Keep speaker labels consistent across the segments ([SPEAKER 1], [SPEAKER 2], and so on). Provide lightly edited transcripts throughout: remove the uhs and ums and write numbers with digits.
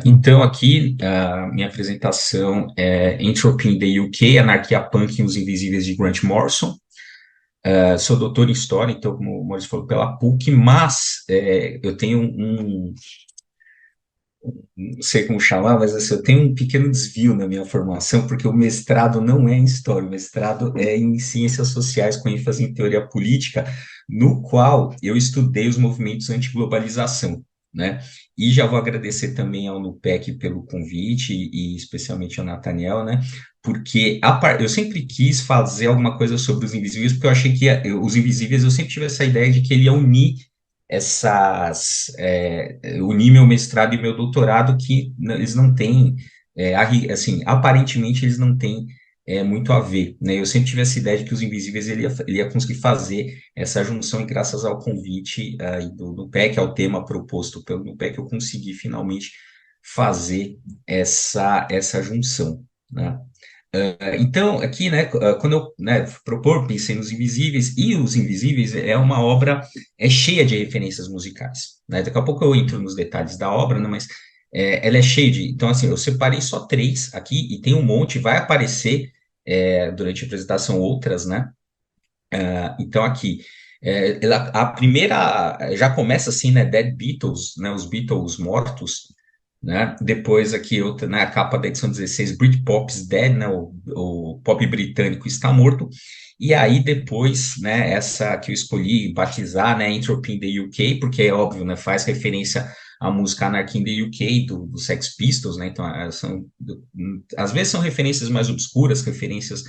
[SPEAKER 1] Então, aqui, a minha apresentação é Entropy in the UK, Anarquia Punk e os Invisíveis de Grant Morrison. Sou doutor em História, então, como o Maurício falou, pela PUC, mas eu tenho não sei como chamar, mas assim, eu tenho um pequeno desvio na minha formação, porque o mestrado não é em História, o mestrado é em Ciências Sociais, com ênfase em Teoria Política, no qual eu estudei os movimentos anti-globalização, né? E já vou agradecer também ao NUPEC pelo convite, e especialmente ao Nathaniel, né? Porque eu sempre quis fazer alguma coisa sobre os invisíveis, porque eu achei que os invisíveis, eu sempre tive essa ideia de que ele ia unir unir meu mestrado e meu doutorado, que eles não têm, assim, aparentemente eles não têm muito a ver, né? Eu sempre tive essa ideia de que os invisíveis ele ia conseguir fazer essa junção, e graças ao convite do PEC, ao tema proposto pelo NUPEC, eu consegui finalmente fazer essa junção, né? Então, aqui, né, quando eu, né, propor, pensei nos Invisíveis, e Os Invisíveis é uma obra cheia de referências musicais, né? Daqui a pouco eu entro nos detalhes da obra, né, mas ela é cheia de... Então, assim, eu separei só três aqui, e tem um monte, vai aparecer durante a apresentação outras, né? Então, aqui, a primeira já começa assim, né, Dead Beatles, né, os Beatles mortos, né? Depois aqui outra, né, a capa da edição 16, Britpop's Dead, né, o pop britânico está morto. E aí depois, né, essa que eu escolhi batizar, né, Entropy in the UK, porque é óbvio, né, faz referência à música Anarchy in the UK do Sex Pistols, né? Então às vezes são referências mais obscuras, referências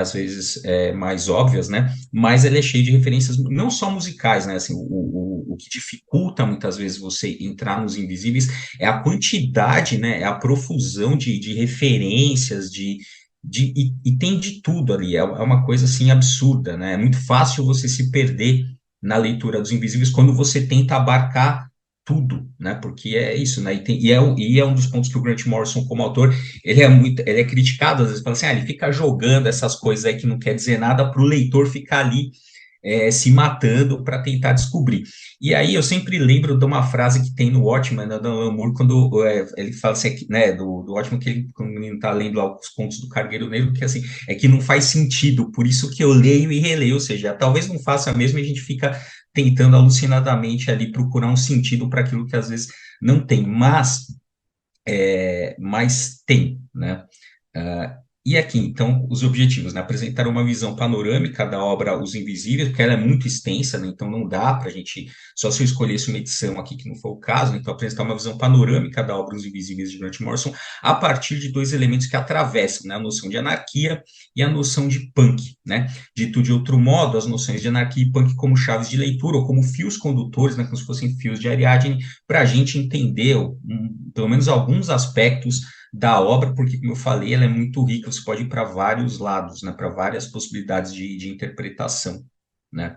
[SPEAKER 1] às vezes mais óbvias, né? Mas ele é cheio de referências não só musicais, né? Assim, o que dificulta muitas vezes você entrar nos Invisíveis é a quantidade, né? É a profusão de referências, e tem de tudo ali. É uma coisa assim absurda, né? É muito fácil você se perder na leitura dos Invisíveis quando você tenta abarcar tudo, né? Porque é isso, né? E é um dos pontos que o Grant Morrison, como autor, ele é criticado, às vezes fala assim, ele fica jogando essas coisas aí que não quer dizer nada para o leitor ficar ali se matando para tentar descobrir. E aí eu sempre lembro de uma frase que tem no Watchmen, né, do Alan Moore, quando ele fala assim, né, do Watchmen, que ele, quando ele está lendo lá os contos do Cargueiro Negro, que assim, é que não faz sentido, por isso que eu leio e releio, ou seja, talvez não faça mesmo e a gente fica tentando alucinadamente ali procurar um sentido para aquilo que às vezes não tem, mas tem, né? E aqui, então, os objetivos, né? Apresentar uma visão panorâmica da obra Os Invisíveis, porque ela é muito extensa, né? Então não dá para a gente, só se eu escolhesse uma edição aqui, que não foi o caso, né? Então apresentar uma visão panorâmica da obra Os Invisíveis de Grant Morrison, a partir de dois elementos que atravessam, né? A noção de anarquia e a noção de punk, né? Dito de outro modo, as noções de anarquia e punk como chaves de leitura, ou como fios condutores, né? Como se fossem fios de Ariadne, para a gente entender, pelo menos alguns aspectos da obra, porque, como eu falei, ela é muito rica, você pode ir para vários lados, né, para várias possibilidades de interpretação, né.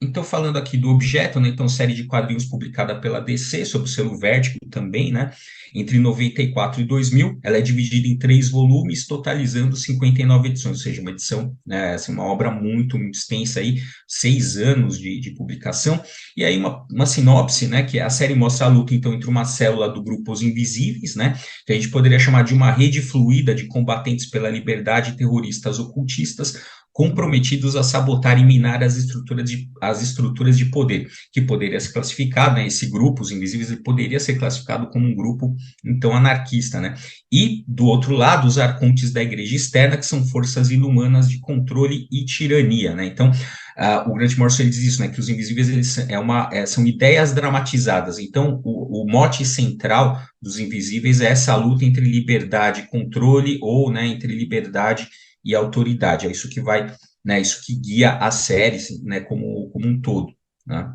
[SPEAKER 1] Então, falando aqui do objeto, né, então, série de quadrinhos publicada pela DC, sob o selo Vertigo também, né, entre 94 e 2000, ela é dividida em três volumes, totalizando 59 edições, ou seja, uma edição, né, assim, uma obra muito, muito extensa aí, 6 anos de publicação, e aí uma sinopse, né, que a série mostra a luta, então, entre uma célula do grupo Os Invisíveis, né, que a gente poderia chamar de uma rede fluida de combatentes pela liberdade e terroristas ocultistas, comprometidos a sabotar e minar as estruturas de poder, que poderia ser classificado, né, esse grupo, os invisíveis, ele poderia ser classificado como um grupo, então, anarquista, né, e, do outro lado, os arcontes da igreja externa, que são forças inumanas de controle e tirania, né, então, o Grant Morrison ele diz isso, né, que os invisíveis eles são ideias dramatizadas, então, o mote central dos invisíveis é essa luta entre liberdade e controle, ou, né, entre liberdade e autoridade. É isso que vai, né, isso que guia a série, né, como um todo, né?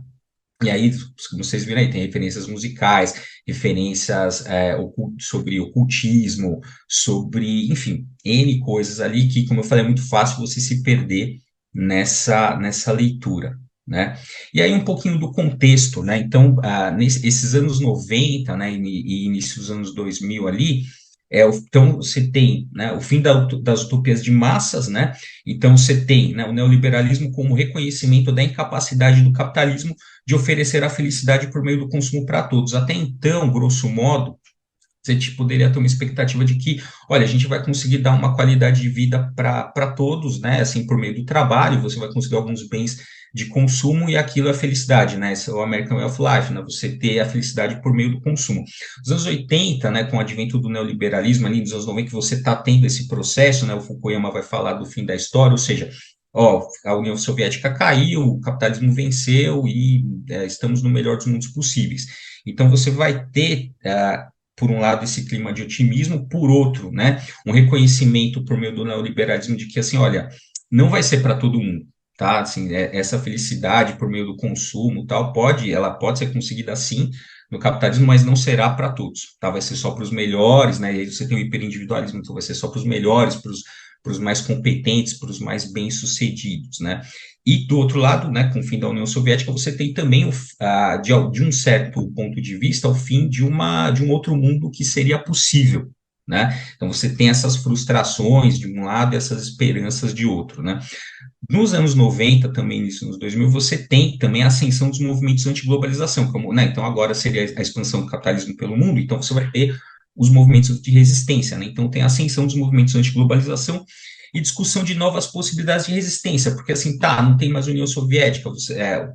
[SPEAKER 1] E aí, como vocês viram aí, tem referências musicais, referências sobre ocultismo, sobre, enfim, N coisas ali que, como eu falei, é muito fácil você se perder nessa leitura, né? E aí um pouquinho do contexto, né? Então, esses anos 90, né, e início dos anos 2000 ali, Então, você tem, né, o fim das utopias de massas, né? Então, você tem, né, o neoliberalismo como reconhecimento da incapacidade do capitalismo de oferecer a felicidade por meio do consumo para todos. Até então, grosso modo, você poderia ter uma expectativa de que, olha, a gente vai conseguir dar uma qualidade de vida para todos, né? Assim, por meio do trabalho, você vai conseguir alguns bens de consumo e aquilo é felicidade, né? Esse é o American Way of Life, né? Você ter a felicidade por meio do consumo. Nos anos 80, né, com o advento do neoliberalismo, ali nos anos 90, que você está tendo esse processo, né? O Fukuyama vai falar do fim da história, ou seja, ó, a União Soviética caiu, o capitalismo venceu e estamos no melhor dos mundos possíveis. Então, você vai ter por um lado, esse clima de otimismo, por outro, né, um reconhecimento por meio do neoliberalismo de que, assim, olha, não vai ser para todo mundo, tá, assim, essa felicidade por meio do consumo, tal, ela pode ser conseguida, sim, no capitalismo, mas não será para todos, tá, vai ser só para os melhores, né, e aí você tem o hiperindividualismo, então vai ser só para os melhores, para os mais competentes, para os mais bem-sucedidos, né? E do outro lado, né, com o fim da União Soviética, você tem também, de um certo ponto de vista, o fim de um outro mundo que seria possível, né? Então você tem essas frustrações de um lado e essas esperanças de outro, né? Nos anos 90, também nisso, nos 2000, você tem também a ascensão dos movimentos anti-globalização, como, né, então agora seria a expansão do capitalismo pelo mundo, então você vai ter os movimentos de resistência, né? Então tem a ascensão dos movimentos anti-globalização e discussão de novas possibilidades de resistência, porque assim, tá, não tem mais União Soviética,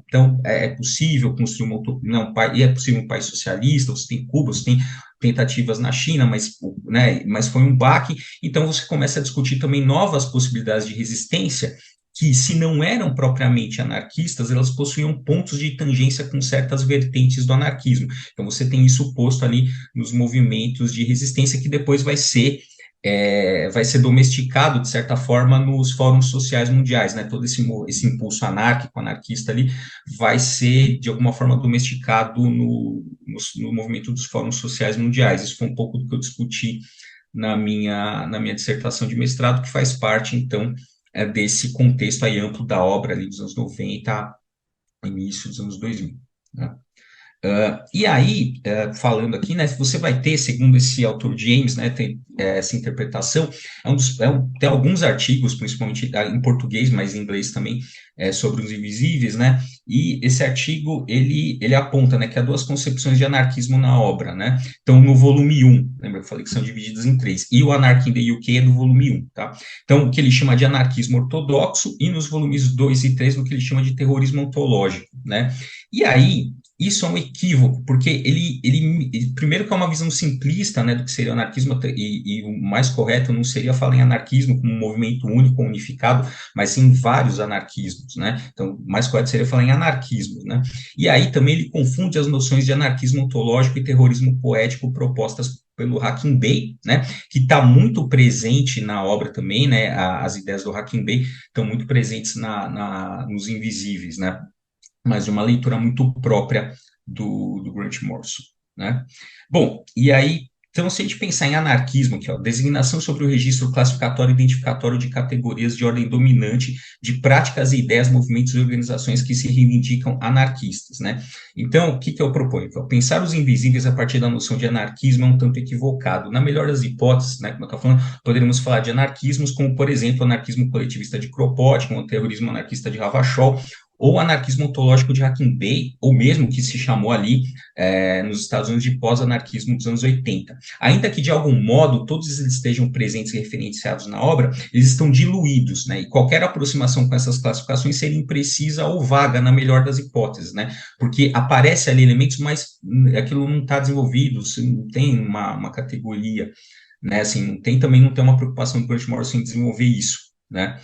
[SPEAKER 1] então é possível construir uma utopia, não, e é possível um país socialista, você tem Cuba, você tem tentativas na China, mas foi um baque, então você começa a discutir também novas possibilidades de resistência, que, se não eram propriamente anarquistas, elas possuíam pontos de tangência com certas vertentes do anarquismo. Então, você tem isso posto ali nos movimentos de resistência, que depois vai ser domesticado, de certa forma, nos fóruns sociais mundiais, né? Todo esse impulso anárquico, anarquista ali, vai ser, de alguma forma, domesticado no movimento dos fóruns sociais mundiais. Isso foi um pouco do que eu discuti na minha dissertação de mestrado, que faz parte, então, desse contexto aí amplo da obra ali dos anos 90, início dos anos 2000, né? E aí, falando aqui, né, você vai ter, segundo esse autor James, né, tem essa interpretação, tem alguns artigos, principalmente em português, mas em inglês também, sobre os invisíveis, né, e esse artigo, ele aponta, né, que há duas concepções de anarquismo na obra, né, então no volume 1, lembra que eu falei que são divididas em três, e o Anarchy in the UK é do volume 1, tá, então o que ele chama de anarquismo ortodoxo, e nos volumes 2 e 3, o que ele chama de terrorismo ontológico, né, e aí, isso é um equívoco, porque primeiro que é uma visão simplista, né, do que seria o anarquismo, e o mais correto não seria falar em anarquismo como um movimento único, unificado, mas sim vários anarquismos, né, então o mais correto seria falar em anarquismo, né, e aí também ele confunde as noções de anarquismo ontológico e terrorismo poético propostas pelo Hakim Bey, né, que está muito presente na obra também, né, as ideias do Hakim Bey estão muito presentes nos Invisíveis, né, mas de uma leitura muito própria do Grant Morrison, né? Bom, e aí, então, se a gente pensar em anarquismo, que é a designação sobre o registro classificatório e identificatório de categorias de ordem dominante, de práticas e ideias, movimentos e organizações que se reivindicam anarquistas, né? Então, o que eu proponho? Então, pensar os invisíveis a partir da noção de anarquismo é um tanto equivocado. Na melhor das hipóteses, né, como eu estou falando, poderíamos falar de anarquismos como, por exemplo, o anarquismo coletivista de Kropotkin, o terrorismo anarquista de Ravachol, ou anarquismo ontológico de Hakim Bey, ou mesmo que se chamou ali nos Estados Unidos de pós-anarquismo dos anos 80. Ainda que, de algum modo, todos eles estejam presentes e referenciados na obra, eles estão diluídos, né? E qualquer aproximação com essas classificações seria imprecisa ou vaga, na melhor das hipóteses, né? Porque aparece ali elementos, mas aquilo não está desenvolvido, não tem uma categoria, né? Assim, também não tem uma preocupação do Grant Morrison em desenvolver isso, né?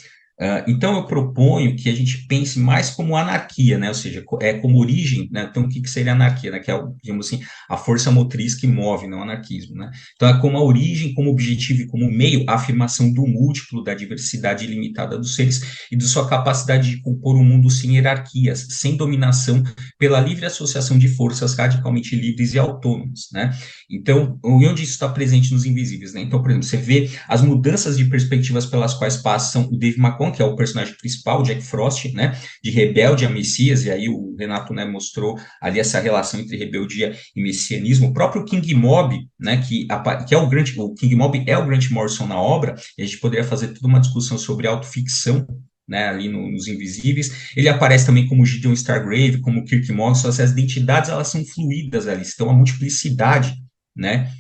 [SPEAKER 1] Então, eu proponho que a gente pense mais como anarquia, né? Ou seja, como origem, né? Então, o que seria anarquia, né? Que é, digamos assim, a força motriz que move, não o anarquismo, né? Então, é como a origem, como objetivo e como meio, a afirmação do múltiplo, da diversidade ilimitada dos seres e de sua capacidade de compor um mundo sem hierarquias, sem dominação, pela livre associação de forças radicalmente livres e autônomas, né? Então, onde isso está presente nos Invisíveis, né? Então, por exemplo, você vê as mudanças de perspectivas pelas quais passam o Dave McCon, Falcão, que é o personagem principal, o Jack Frost, né, de rebelde a Messias, e aí o Renato, né, mostrou ali essa relação entre rebeldia e messianismo. O próprio King Mob, né, que é o King Mob é o Grant Morrison na obra, e a gente poderia fazer toda uma discussão sobre autoficção, né, ali nos Invisíveis. Ele aparece também como Gideon Stargrave, como Kirk Morrison. As identidades, elas são fluídas ali, estão a multiplicidade, né,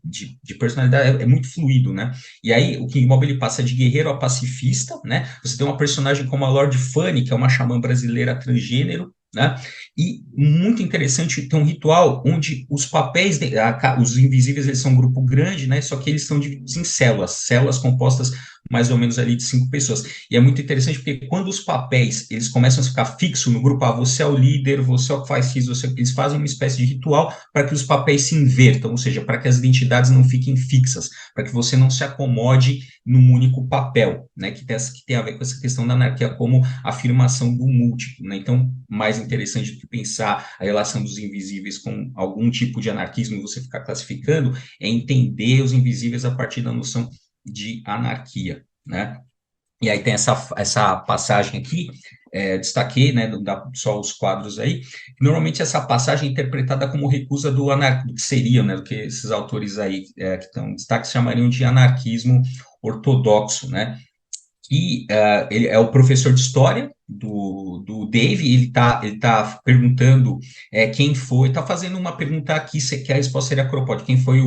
[SPEAKER 1] de personalidade é muito fluido, né? E aí o King Mob ele passa de guerreiro a pacifista, né? Você tem uma personagem como a Lord Fanny, que é uma xamã brasileira transgênero, né? E muito interessante, tem um ritual onde os papéis, os invisíveis, eles são um grupo grande, né? Só que eles são divididos em células compostas mais ou menos ali de 5 pessoas. E é muito interessante porque quando os papéis, eles começam a ficar fixos no grupo, você é o líder, você é o que faz isso, eles fazem uma espécie de ritual para que os papéis se invertam, ou seja, para que as identidades não fiquem fixas, para que você não se acomode num único papel, né, que tem a ver com essa questão da anarquia como afirmação do múltiplo, né? Então, mais interessante do que pensar a relação dos invisíveis com algum tipo de anarquismo, você ficar classificando, é entender os invisíveis a partir da noção de anarquia, né? E aí tem essa passagem aqui, destaquei, né, só os quadros aí, normalmente essa passagem é interpretada como recusa do anarquismo, que seria, né, do que esses autores aí que estão em destaque chamariam de anarquismo ortodoxo, né? E ele é o professor de história do Dave, ele tá perguntando quem foi, tá fazendo uma pergunta aqui, que a resposta seria Cropod, quem foi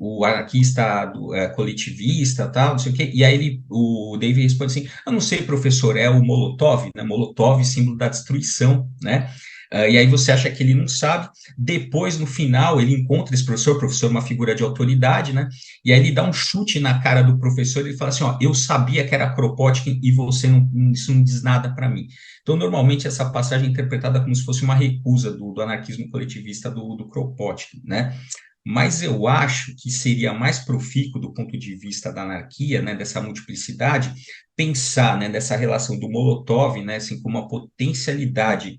[SPEAKER 1] o anarquista coletivista, tal, não sei o quê, e aí o Dave responde assim, eu não sei, professor, é o Molotov, né, Molotov, símbolo da destruição, né, e aí você acha que ele não sabe, depois, no final, ele encontra esse professor, o professor é uma figura de autoridade, né, e aí ele dá um chute na cara do professor e ele fala assim, ó, eu sabia que era Kropotkin e você não, isso não diz nada para mim. Então, normalmente, essa passagem é interpretada como se fosse uma recusa do anarquismo coletivista do Kropotkin, né? Mas eu acho que seria mais profícuo do ponto de vista da anarquia, né, dessa multiplicidade, pensar, né, dessa relação do Molotov, né, assim, como uma potencialidade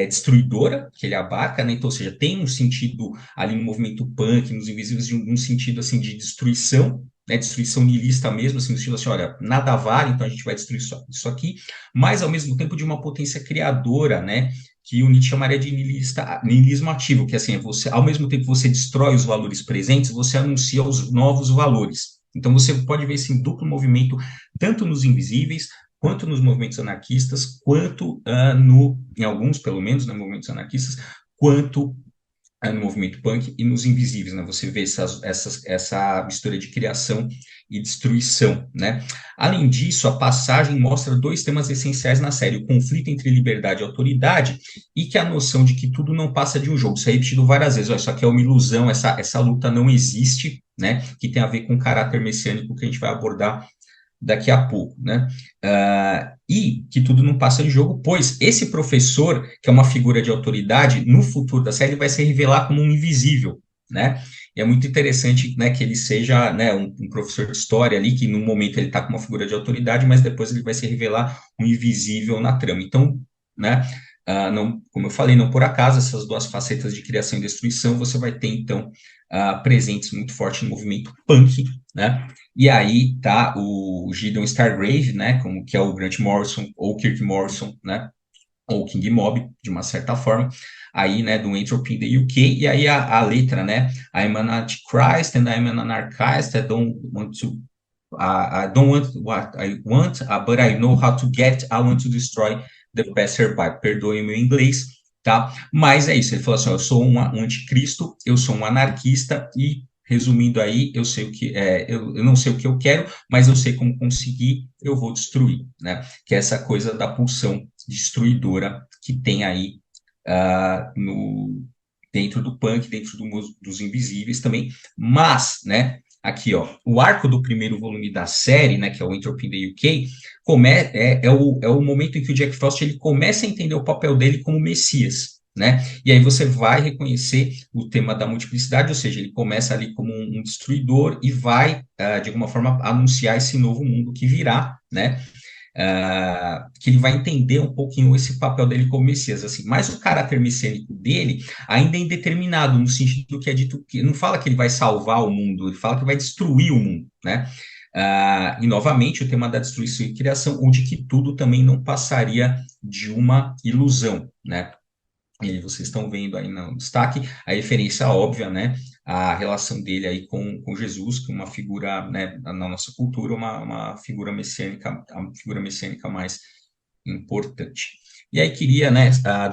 [SPEAKER 1] destruidora que ele abarca, né? Então, ou seja, tem um sentido ali no movimento punk, nos Invisíveis, de um sentido assim de destruição, né? Destruição nihilista mesmo, assim, no estilo assim, olha, nada vale, então a gente vai destruir isso aqui, mas ao mesmo tempo de uma potência criadora, né? Que o Nietzsche chamaria de nihilismo ativo, que assim, você, ao mesmo tempo que você destrói os valores presentes, você anuncia os novos valores. Então você pode ver esse duplo movimento, tanto nos Invisíveis, quanto nos movimentos anarquistas, quanto em alguns, pelo menos, né, movimentos anarquistas, quanto no movimento punk e nos Invisíveis, né? Você vê essa mistura de criação e destruição, né? Além disso, a passagem mostra dois temas essenciais na série, o conflito entre liberdade e autoridade e que a noção de que tudo não passa de um jogo. Isso é repetido várias vezes, ó, isso aqui é uma ilusão, essa luta não existe, né? Que tem a ver com o caráter messiânico que a gente vai abordar daqui a pouco, né? E que tudo não passa de jogo, pois esse professor, que é uma figura de autoridade, no futuro da série vai se revelar como um invisível, né? E é muito interessante, né, que ele seja, né, um professor de história ali, que no momento ele está com uma figura de autoridade, mas depois ele vai se revelar um invisível na trama. Então, né, não, como eu falei, não por acaso, essas duas facetas de criação e destruição, você vai ter, então, presentes muito forte no movimento punk, né? E aí tá o Gideon Stargrave, né, como que é o Grant Morrison, ou Kirk Morrison, né, ou King Mob, de uma certa forma, aí, né, do Entropy in the UK, e aí a letra, né, I'm an Antichrist and I'm an anarchist, I don't want what I want, but I know how to get, I want to destroy the passerby. Perdoe o meu inglês, tá? Mas é isso, ele falou assim, ó, eu sou um anticristo, eu sou um anarquista e resumindo aí, eu sei o que eu não sei o que eu quero, mas eu sei como conseguir, eu vou destruir, né? Que é essa coisa da pulsão destruidora que tem aí dentro do punk, dentro dos Invisíveis também, mas, né? Aqui, ó, o arco do primeiro volume da série, né, que é o Entropy in the UK, é o momento em que o Jack Frost ele começa a entender o papel dele como Messias, né? E aí você vai reconhecer o tema da multiplicidade, ou seja, ele começa ali como um destruidor e vai, de alguma forma, anunciar esse novo mundo que virá, né? Que ele vai entender um pouquinho esse papel dele como Messias, assim, mas o caráter messiânico dele ainda é indeterminado, no sentido que é dito que não fala que ele vai salvar o mundo, ele fala que vai destruir o mundo, né? E, novamente, o tema da destruição e criação, onde que tudo também não passaria de uma ilusão, né? E vocês estão vendo aí no destaque a referência óbvia, né? A relação dele aí com Jesus, que é uma figura, né, na nossa cultura, uma figura messiânica, a figura messiânica mais importante. E aí queria, né,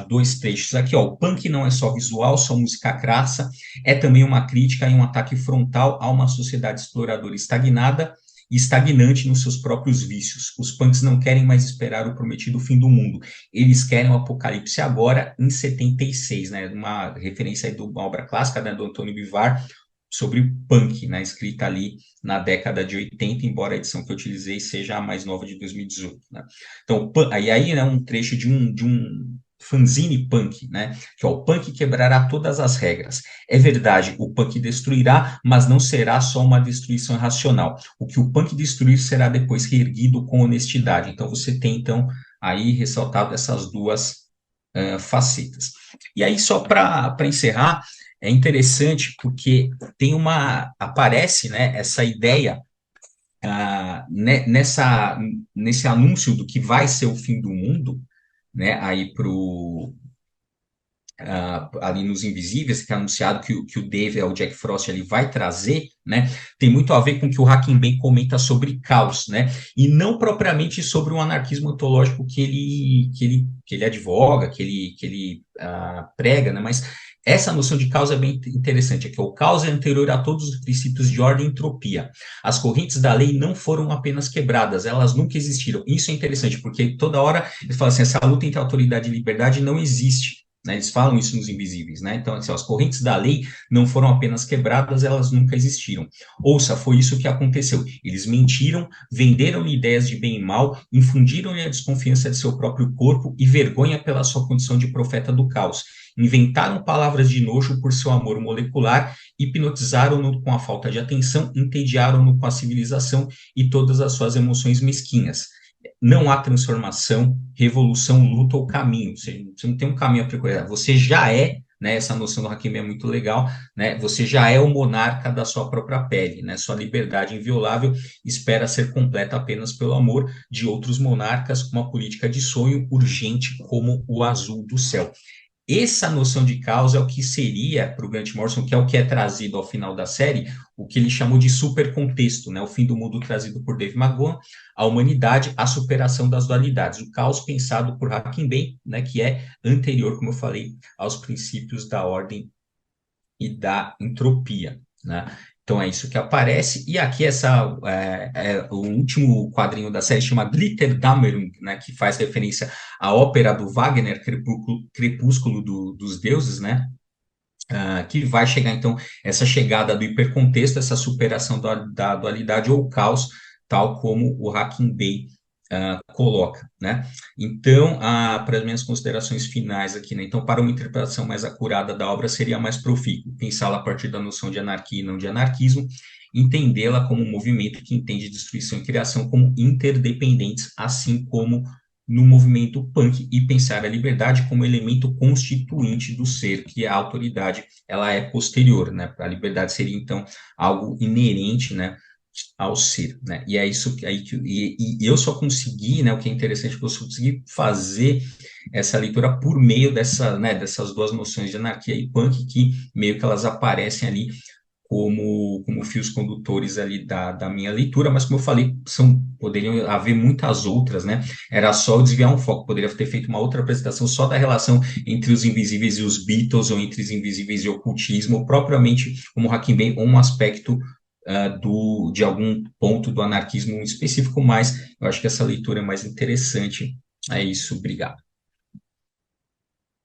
[SPEAKER 1] dois trechos aqui, ó. O punk não é só visual, só música crassa, é também uma crítica e um ataque frontal a uma sociedade exploradora estagnada e estagnante nos seus próprios vícios. Os punks não querem mais esperar o prometido fim do mundo, eles querem o apocalipse agora, em 76, né, uma referência aí de uma obra clássica, né, do Antônio Bivar, sobre punk, né, escrita ali na década de 80, embora a edição que eu utilizei seja a mais nova de 2018, né. Então, aí, né, um trecho de um fanzine punk, né, que é o punk quebrará todas as regras. É verdade, o punk destruirá, mas não será só uma destruição racional. O que o punk destruir será depois reerguido com honestidade. Então, você tem, então, aí ressaltado essas duas facetas. E aí, só para encerrar, é interessante porque aparece, né, essa ideia nesse anúncio do que vai ser o fim do mundo, né, aí ali nos Invisíveis, que é anunciado que o Dave, o Jack Frost, ele vai trazer, né, tem muito a ver com o que o Hackenberg comenta sobre caos, né, e não propriamente sobre o anarquismo ontológico que ele advoga, que ele prega, né, mas essa noção de caos é bem interessante, é que o caos é anterior a todos os princípios de ordem e entropia. As correntes da lei não foram apenas quebradas, elas nunca existiram. Isso é interessante, porque toda hora eles falam assim, essa luta entre autoridade e liberdade não existe, né? Eles falam isso nos Invisíveis, né? Então, assim, as correntes da lei não foram apenas quebradas, elas nunca existiram. Ouça, foi isso que aconteceu. Eles mentiram, venderam-lhe ideias de bem e mal, infundiram-lhe a desconfiança de seu próprio corpo e vergonha pela sua condição de profeta do caos. Inventaram palavras de nojo por seu amor molecular, hipnotizaram-no com a falta de atenção, entediaram-no com a civilização e todas as suas emoções mesquinhas. Não há transformação, revolução, luta ou caminho. Você não tem um caminho a percorrer. Você já é, né? Essa noção do Hakimi é muito legal, né? Você já é o monarca da sua própria pele, né? Sua liberdade inviolável espera ser completa apenas pelo amor de outros monarcas, com uma política de sonho urgente como o azul do céu. Essa noção de causa é o que seria para o Grant Morrison, que é o que é trazido ao final da série, o que ele chamou de supercontexto, né? O fim do mundo trazido por Dave McGowan, a humanidade, a superação das dualidades, o caos pensado por Hackenberg, né? Que é anterior, como eu falei, aos princípios da ordem e da entropia, né? Então é isso que aparece. E aqui o último quadrinho da série chama Glitterdämmerung, né, que faz referência à ópera do Wagner, Crepúsculo dos Deuses, né? Que vai chegar, então, essa chegada do hipercontexto, essa superação da dualidade ou caos, tal como o Hackenberg coloca, né? Então, para as minhas considerações finais aqui, né? Então, para uma interpretação mais acurada da obra, seria mais profícuo pensá-la a partir da noção de anarquia e não de anarquismo, entendê-la como um movimento que entende destruição e criação como interdependentes, assim como no movimento punk, e pensar a liberdade como elemento constituinte do ser, que a autoridade, ela é posterior, né? A liberdade seria, então, algo inerente, né, ao ser, né? E é isso que aí e eu só consegui, né? O que é interessante, que eu só consegui fazer essa leitura por meio dessas duas noções de anarquia e punk, que meio que elas aparecem ali como fios condutores ali da minha leitura, mas como eu falei, poderiam haver muitas outras, né? Era só eu desviar um foco, poderia ter feito uma outra apresentação só da relação entre os Invisíveis e os Beatles, ou entre os Invisíveis e o ocultismo, propriamente como Hackenberg, um aspecto de algum ponto do anarquismo específico, mas eu acho que essa leitura é mais interessante. É isso, obrigado.